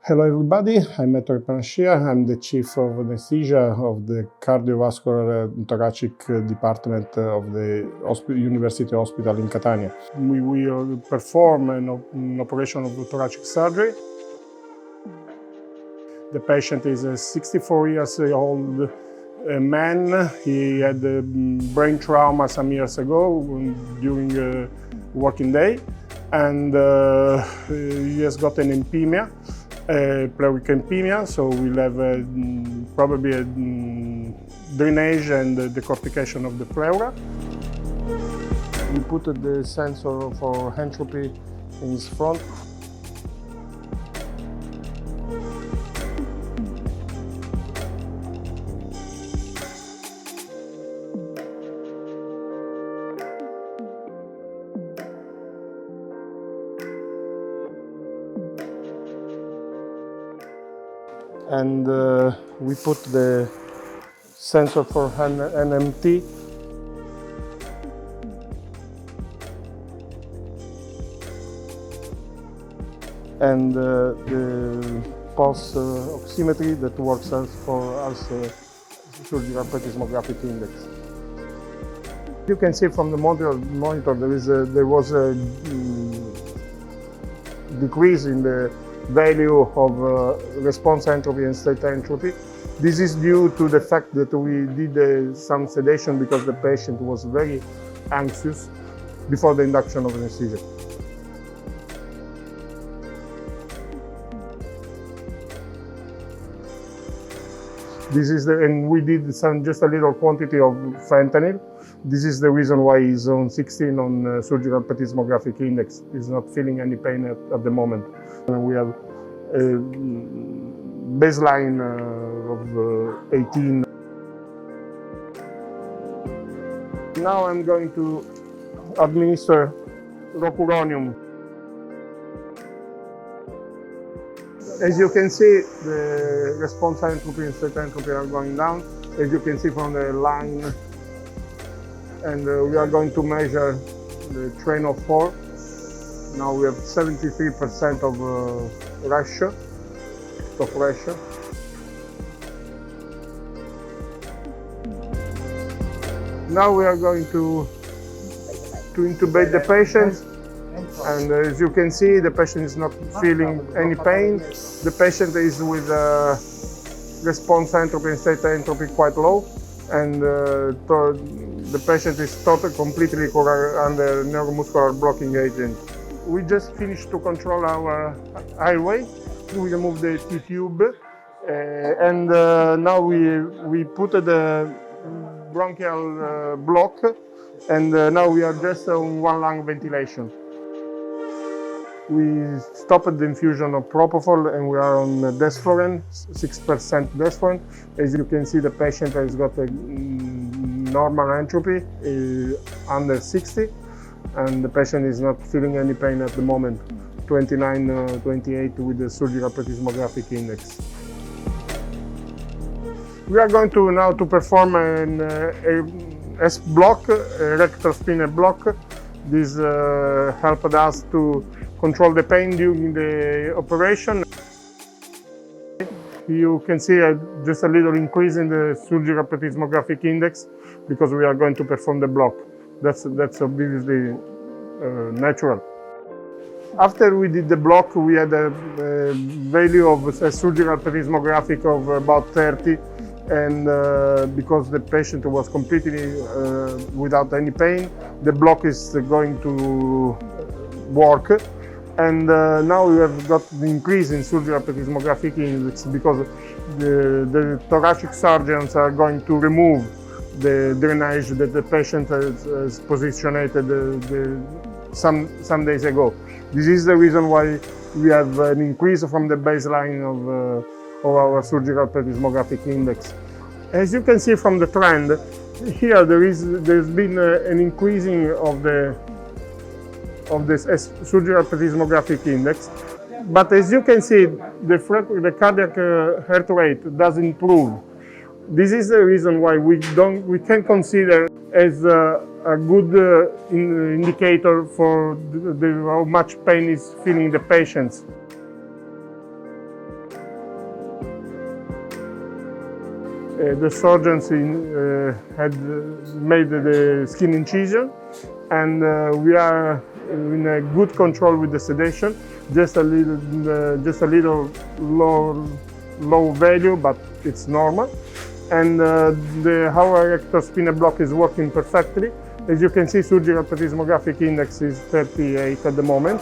Hello everybody, I'm Vittorio. I'm the Chief of Anesthesia of the Cardiovascular Thoracic Department of the University Hospital in Catania. We will perform an operation of thoracic surgery. The patient is a 64 years old man. He had a brain trauma some years ago during a working day, and he has got an ischemia. Pleuric empemia, so we'll have probably a drainage and decortication of the pleura. We put the sensor for entropy in his front. And we put the sensor for NMT. And the pulse oximetry that works as surgical plethysmographic index. You can see from the monitor there was a decrease in the value of response entropy and state entropy. This is due to the fact that we did some sedation because the patient was very anxious before the induction of anesthesia. And we did just a little quantity of fentanyl. This is the reason why he's on 16 on surgical plethysmographic index. He's not feeling any pain at the moment. We have a baseline of 18. Now I'm going to administer rocuronium. As you can see, the response entropy and state entropy are going down, as you can see from the line. And we are going to measure the train of 4. Now we have 73% of ratio, top ratio. Now we are going to intubate the patient. And as you can see, the patient is not feeling any pain. The patient is with response entropy and state entropy quite low. And the patient is completely under neuromuscular blocking agent. We just finished to control our airway. We removed the T-tube, and now we put the bronchial block, and now we are just on one lung ventilation. We stopped the infusion of propofol and we are on desflurane, 6% desflurane. As you can see, the patient has got a normal entropy under 60, and the patient is not feeling any pain at the moment, 29, 28 with the surgical plethysmographic index. We are going to now perform an S block, a rectal spinal block. This helped us to control the pain during the operation. You can see just a little increase in the surgical plethysmographic index because we are going to perform the block. That's obviously natural. After we did the block, we had a value of a surgical plethysmographic of about 30, and because the patient was completely without any pain, the block is going to work. And now we have got the increase in surgical plethysmographic index because the thoracic surgeons are going to remove the drainage that the patient has positioned some days ago. This is the reason why we have an increase from the baseline of our surgical plethysmographic index. As you can see from the trend, here there's been an increasing of this surgical plethysmographic index, but as you can see, the cardiac heart rate does improve. This is the reason why we can consider as a good indicator for how much pain is feeling the patients. The surgeons had made the skin incision, and we are in a good control with the sedation. Just a little low value, but it's normal. And our rectal spinal block is working perfectly. As you can see, surgical plethysmographic index is 38 at the moment,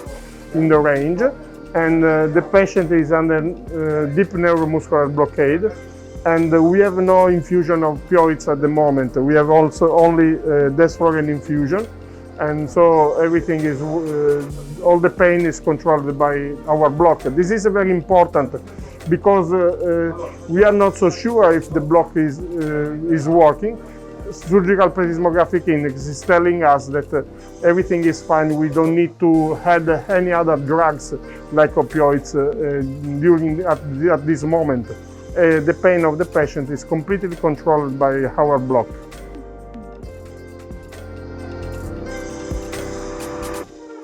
in the range. And the patient is under deep neuromuscular blockade. And we have no infusion of opioids at the moment. We have also only desflurane infusion. And so everything is, all the pain is controlled by our block. This is very important because we are not so sure if the block is working. Surgical plethysmographic index is telling us that everything is fine. We don't need to add any other drugs like opioids at this moment. The pain of the patient is completely controlled by our block.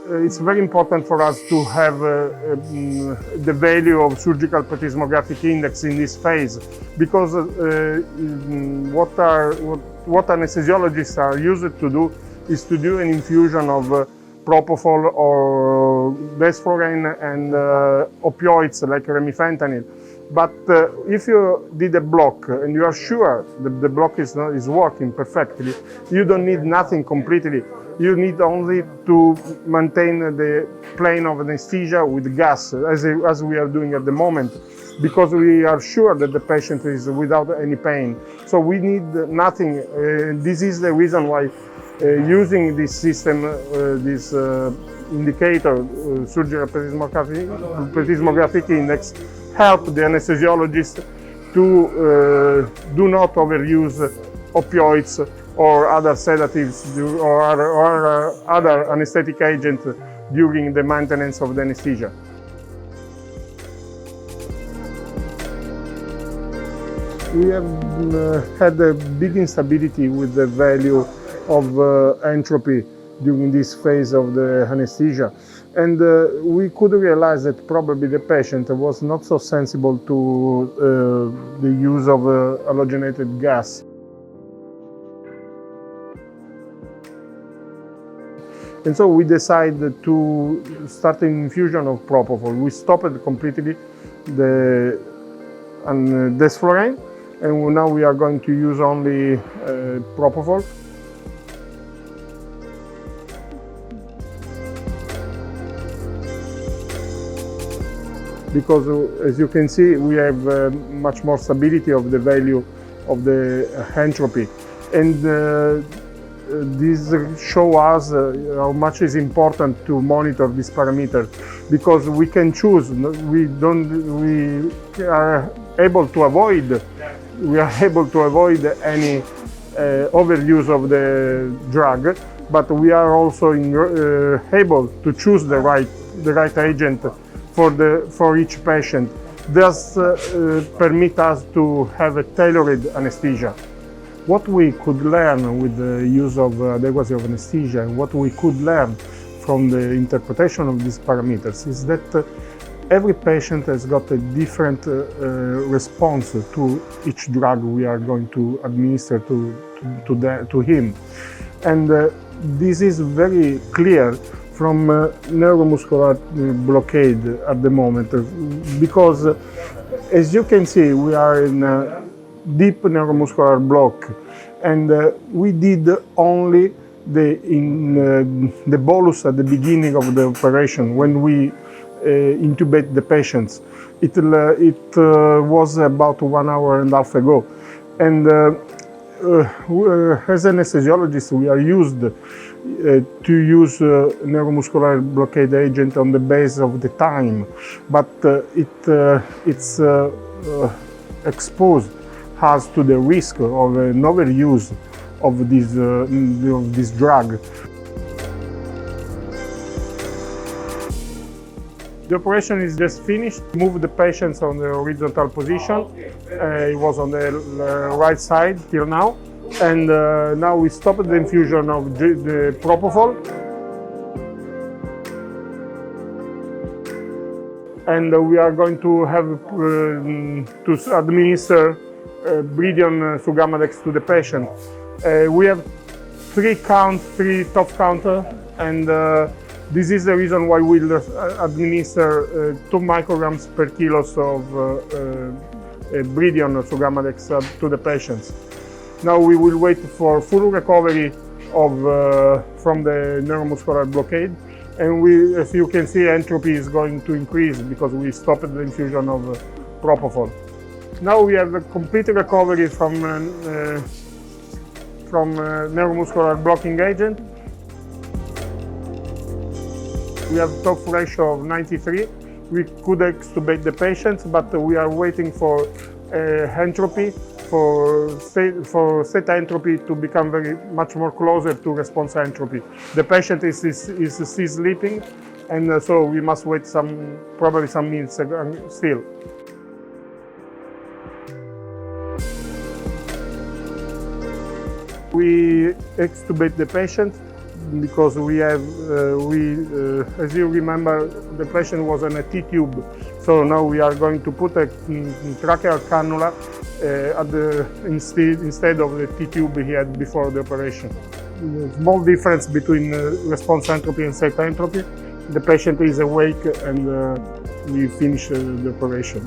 It's very important for us to have the value of surgical plethysmographic index in this phase, because what anesthesiologists are used to do is to do an infusion of propofol or desflurane and opioids like remifentanil. But if you did a block and you are sure that the block is working perfectly, you don't need nothing completely. You need only to maintain the plane of anesthesia with gas, as we are doing at the moment, because we are sure that the patient is without any pain. So we need nothing. This is the reason why using this system, this indicator, surgical plethysmographic index, help the anesthesiologist to do not overuse opioids or other sedatives or other anesthetic agents during the maintenance of the anesthesia. We have had a big instability with the value of entropy during this phase of the anesthesia. And we could realize that probably the patient was not so sensible to the use of halogenated gas. And so we decided to start an infusion of propofol. We stopped completely the desflurane, and now we are going to use only propofol. Because as you can see, we have much more stability of the value of the entropy. And this shows us how much is important to monitor this parameter, because we can choose. We are able to avoid any overuse of the drug, but we are also able to choose the right agent for each patient. This permits us to have a tailored anesthesia. What we could learn with the use of adequacy of anesthesia, and what we could learn from the interpretation of these parameters, is that every patient has got a different response to each drug we are going to administer to him. And this is very clear from neuromuscular blockade at the moment, because as you can see, we are in a deep neuromuscular block, and we did only the bolus at the beginning of the operation when we intubate the patients. It was about 1.5 hours ago, and as anesthesiologists we are used to use neuromuscular blockade agent on the basis of the time, but it's exposed us to the risk of an overuse of this drug. The operation is just finished. Move the patients on the horizontal position. It was on the right side till now. And now we stopped the infusion of the propofol. And we are going to have to administer Bridion Sugammadex to the patient. We have three top counter, and this is the reason why we'll administer 2 micrograms per kilos of Bridion Sugammadex to the patients. Now we will wait for full recovery from the neuromuscular blockade, and as you can see, entropy is going to increase because we stopped the infusion of propofol. Now we have a complete recovery from neuromuscular blocking agent. We have top ratio of 93. We could extubate the patients, but we are waiting for entropy, for theta entropy to become much more closer to response entropy. The patient is still sleeping, and so we must wait probably some minutes still. We extubate the patient because as you remember, the patient was on a T-tube. So now we are going to put a tracheal cannula instead of the T-tube he had before the operation. Small difference between response entropy and theta entropy. The patient is awake, and we finish the operation.